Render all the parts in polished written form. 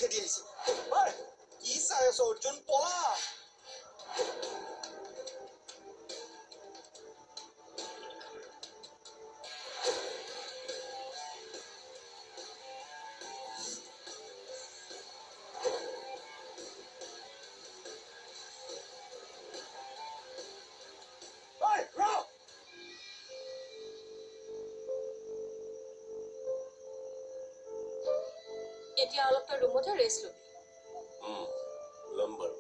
খেদি আহিছে কি চাই আছ অৰ্জুন পলা এতিয়া অলপ তই ৰুমতে ৰেষ্ট লবি ল'ম বাৰু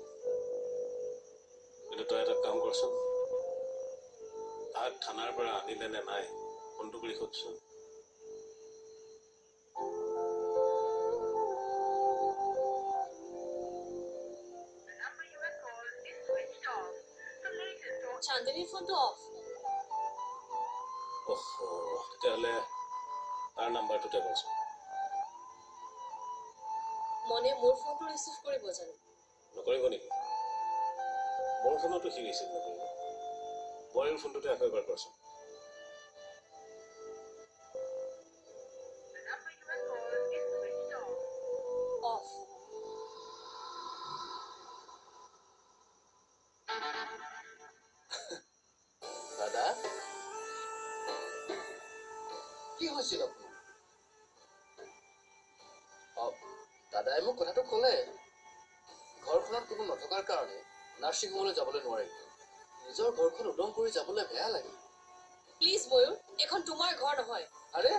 কিন্তু তই এটা কাম কৰচোন তাক থানাৰ পৰা আনিলে নে নাই ফোনটো কৰি সোধচোন চান্দিনীৰ ফোনটো অফ তেতিয়াহ'লে তাৰ নাম্বাৰটোতে কৰচোন মনে মোৰ ফোনটো ৰিচিভ কৰিব জানো নকৰিব নেকি মোৰ ফোনতো সি ৰিচিভ নকৰিব বয়ৰ ফোনটোতে আকৌ এবাৰ কৰচোন অফ দাদা কি হৈছিল আপোনাৰ দাদাই মোক কথাটো ক'লে ঘৰখনত কোনো নথকাৰ কাৰণে নাৰ্ছিং হোমলৈ যাবলৈ নোৱাৰে নিজৰ ঘৰখন উদং কৰি যাবলৈ বেয়া লাগে প্লিজ ময়ূৰ এখন তোমাৰ ঘৰ নহয় আৰে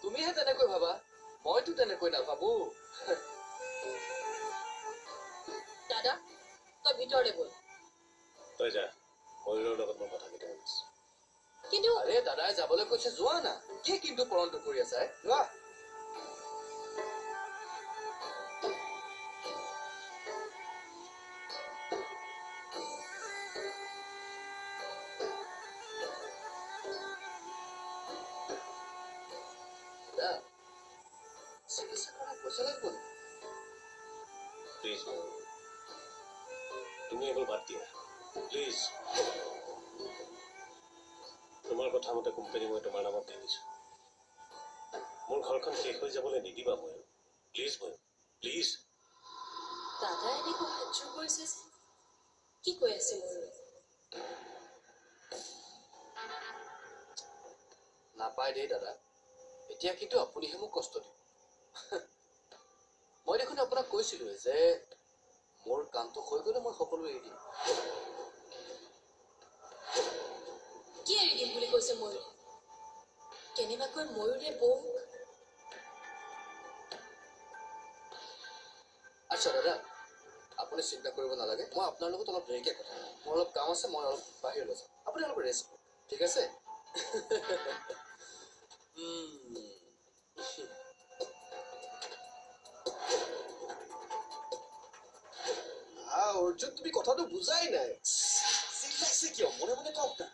তুমিহে তেনেকৈ ভাবা মইতো তেনেকৈ নাভাবো দাদা তই ভিতৰলৈ বল তই যা ময়ূৰৰ লগত মই কথা কেইটা পাতিছো কিন্তু আৰে দাদাই যাবলৈ কৈছে যোৱা না কি কিন্তু পৰণটো কৰি আছা যোৱা চিকিৎসা কৰা পইচা লাগিব প্লিজ তুমি এইবোৰ বাদ দিয়া প্লিজ তোমাৰ কথা মতে কোম্পানী মই তোমাৰ নামত দি দিছো মোৰ ঘৰখন শেষ হৈ যাবলৈ নিদিবা মই প্লিজ প্লিজ দাদাই এনেকৈ হাতযোৰ কৰিছে যে কি কৈ আছে ময়ূৰ নাপায় দেই দাদা এতিয়া কিন্তু আপুনিহে মোক কষ্ট দিব মই দেখোন আপোনাক কৈছিলোৱে যে মোৰ কামটো হৈ গ'লে মই সকলো এৰি দিম কি এৰি দিম বুলি কৈছে ময়ূৰে কেনেবাকৈ ময়ূৰে বৌক আচ্ছা দাদা আপুনি চিন্তা কৰিব নালাগে মই আপোনাৰ লগত অলপ দেৰিকে কথা মোৰ অলপ কাম আছে মই অলপ বাহিৰলৈ যাম আপুনি অলপ ৰেষ্ট কৰক ঠিক আছে অৰ্জুন তুমি কথাটো বুজাই নাই চিল্লাইছে কিয় মনে মনে কওক না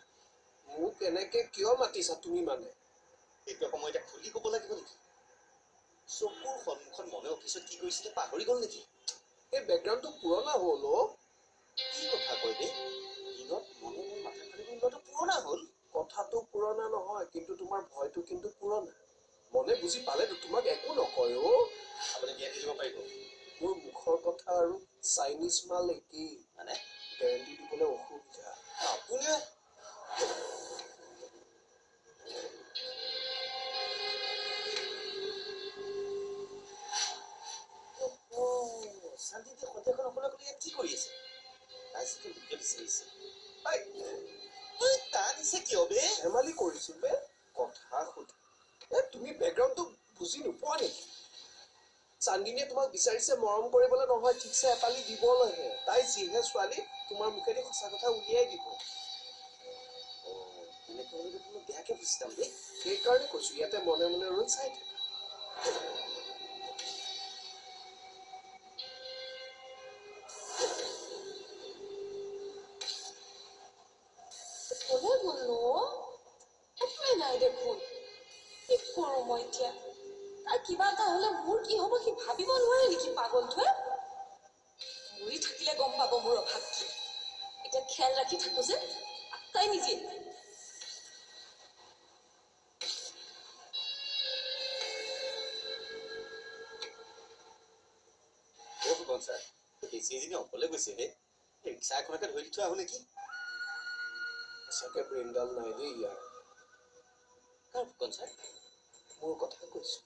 মোক এনেকে কিয় মাতিছা তুমি মানে এইটো সময় এতিয়া খুলি ক'ব লাগিব নেকি চকুৰ সন্মুখত মনে অফিচত কি কৰিছিলে পাহৰি গ'ল নেকি এই বেকগ্ৰাউণ্ডটো পুৰণা হ'ল কি কথা কয় দেই দিনত মনে মনে মাথা ফালিব লোৱাটো পুৰণা হ'ল কথাটো পুৰণা নহয় কিন্তু তোমাৰ ভয়টো কিন্তু পুৰণা মনে বুজি পালেতো তোমাক একো নকয় আপুনি বিয়া দি দিব পাৰিব মোৰ মুখৰ কথা আৰু চাইনিজ মাল একেই মানে গেৰেণ্টি দিবলৈ অসুবিধা আপুনি শান্তিতে সন্ধিয়াখন অকলে অকলে ইয়াত কি কৰি আছে তাই চাগে লোকে বিচাৰিছে টানিছে কিয় বে ধেমালি কৰিছো বে কথা সুধ তুমি বেকগ্ৰাউণ্ডটো বুজি নোপোৱা নেকি চান্দিনীয়ে তোমাক বিচাৰিছে মৰম কৰিবলৈ নহয় ঠিকছে এপালি দিবলৈহে তাই যিহে ছোৱালী তোমাৰ মুখেদি সঁচা কথা উলিয়াই দিব এনেকৈ হ'লে তুমি বেয়াকে বুজিতাম দেই সেইকাৰণে কৈছো ইয়াতে মনে মনে ৰৈ চাই থাকা কোনে গ'লো একোৱে নাই দেখোন কি কৰোঁ মই এতিয়া তাৰ কিবা এটা হ'লে মোৰ কি হ'ব সি ভাবিব নোৱাৰে নেকি পাগলটোৱে মৰি থাকিলে গম পাব মোৰ অভাৱ কি এতিয়া খেয়াল ৰাখি থাকো যে তাই নিজে ফুকন ছাৰ বেছি এজনী অকলে গৈছে হে ৰিক্সা এখনকে ধৰি দি থৈ আহো নেকি সঁচাকে ব্ৰেইনডাল নাই দেই ইয়াৰ কাৰ ফুকন ছাৰ মোৰ কথা কৈছো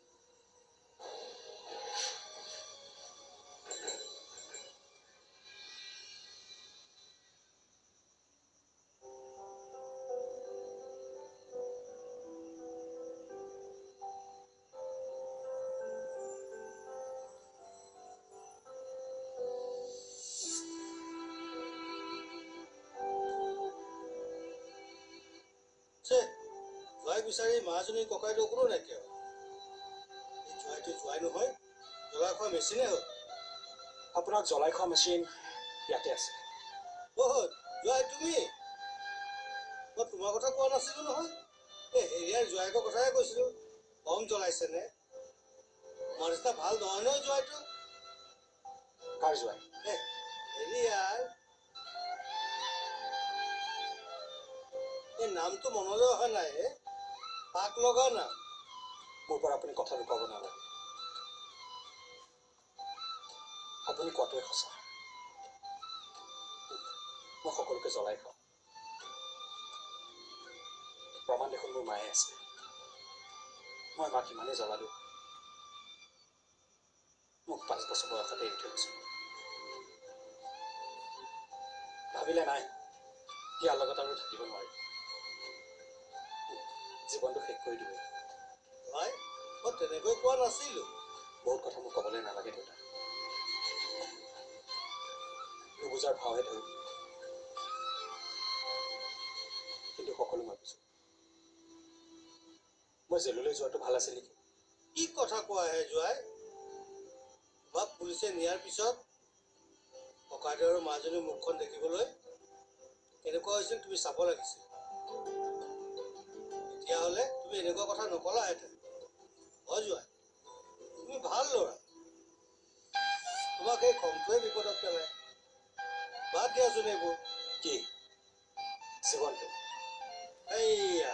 জোৱাই বিচাৰি মাজনী ককাইদেউ কোনো নাইকিয়া এই জোৱাইটো জোৱাই নহয় জ্বলাই খোৱা মেচিনে হ'ল আপোনাক জ্বলাই খোৱা মেচিন ইয়াতে আছে জোৱাই তুমি মই তোমাৰ কথা কোৱা নাছিলো নহয় এই হেৰিয়াৰ জোৱাইকৰ কথাহে কৈছিলো কম জ্বলাইছেনে তোমাৰ নিচিনা ভাল নহয় নহয় জোৱাইটো কাৰ জোৱাই হেৰিয়াৰ এই নামটো মনলৈ অহা নাই পাক লগা নাম মোৰ পৰা আপুনি কথা লুকাব নালাগে আপুনি কোৱাটোৱে সঁচা মই সকলোকে জ্বলাই খাওঁ প্ৰমাণ দেখোন মোৰ মায়ে আছে মই মাক ইমানেই জ্বলালো মোক 5 বছৰ বয়সতে এৰি থৈ গৈছিল ভাবিলে নাই ইয়াৰ লগত আৰু থাকিব নোৱাৰি জীৱনটো শেষ কৰি দিব মই তেনেকৈ কোৱা নাছিলো বহুত কথা মোক ক'বলৈ নালাগে দেউতা নুবুজাৰ ভাৱহে ধৰো কিন্তু সকলো মই বুজো মই জেললৈ যোৱাটো ভাল আছিল নেকি কি কথা কোৱা হে জোৱাই তোমাক পুলিচে নিয়াৰ পিছত ককাইদেউ আৰু মাজনীৰ মুখখন দেখিবলৈ কেনেকুৱা হৈছিল তুমি চাব লাগিছিল তেতিয়াহ'লে তুমি এনেকুৱা কথা নকলাহেঁতেন জোৱাই তুমি ভাল ল'ৰা তোমাক এই খংটোৱে বিপদত পেলাই বাদ দিয়াচোন এইবোৰ কি জীৱনটো এইয়া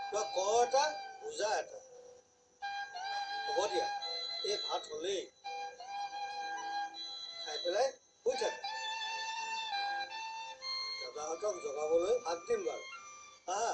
তোমাক ক এটা বুজা এটা হ'ব দিয়া এই ভাত হ'লেই খাই পেলাই শুই থাকা দাদাহঁতক জগাবলৈ হাত দিম বাৰু হা